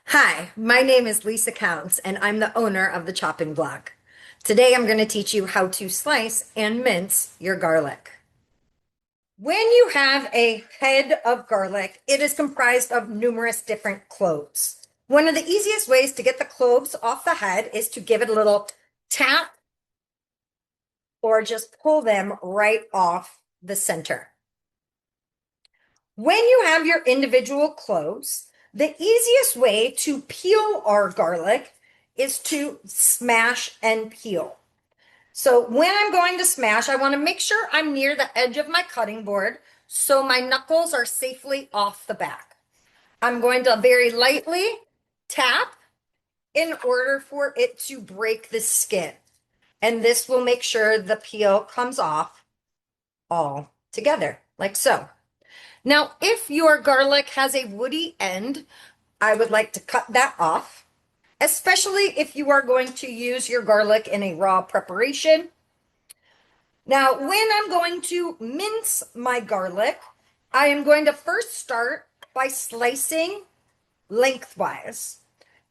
Hi, my name is Lisa Counts, and I'm the owner of the Chopping Block. Today I'm going to teach you how to slice and mince your garlic. When you have a head of garlic, it is comprised of numerous different cloves. One of the easiest ways to get the cloves off the head is to give it a little tap or just pull them right off the center. When you have your individual cloves, the easiest way to peel our garlic is to smash and peel. So when I'm going to smash, I want to make sure I'm near the edge of my cutting board so my knuckles are safely off the back. I'm going to very lightly tap in order for it to break the skin. And this will make sure the peel comes off all together, like so. Now, if your garlic has a woody end, I would like to cut that off, especially if you are going to use your garlic in a raw preparation. Now, when I'm going to mince my garlic, I am going to first start by slicing lengthwise.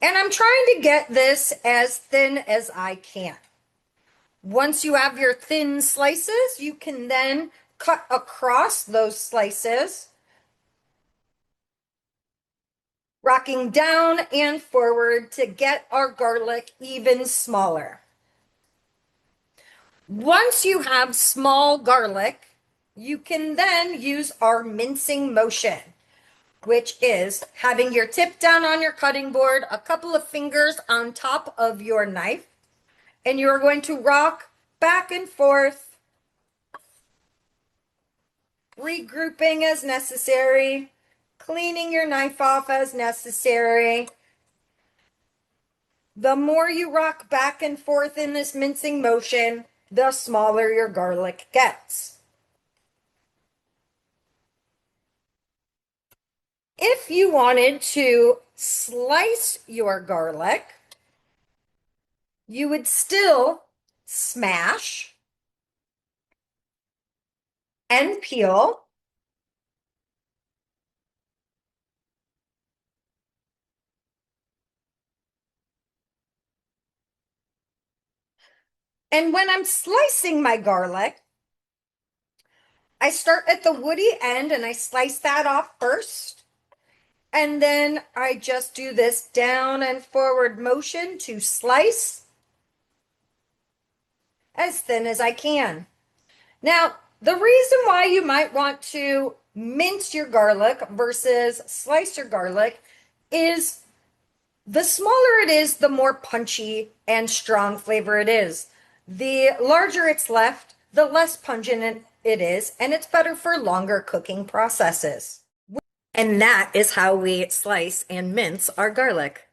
And I'm trying to get this as thin as I can. Once you have your thin slices, you can then cut across those slices, rocking down and forward to get our garlic even smaller. Once you have small garlic, you can then use our mincing motion, which is having your tip down on your cutting board, a couple of fingers on top of your knife, and you're going to rock back and forth, regrouping as necessary, cleaning your knife off as necessary. The more you rock back and forth in this mincing motion, the smaller your garlic gets. If you wanted to slice your garlic, you would still smash and peel. And when I'm slicing my garlic, I start at the woody end and I slice that off first. And then I just do this down and forward motion to slice as thin as I can. Now, the reason why you might want to mince your garlic versus slice your garlic is the smaller it is, the more punchy and strong flavor it is. The larger it's left, the less pungent it is, and it's better for longer cooking processes. And that is how we slice and mince our garlic.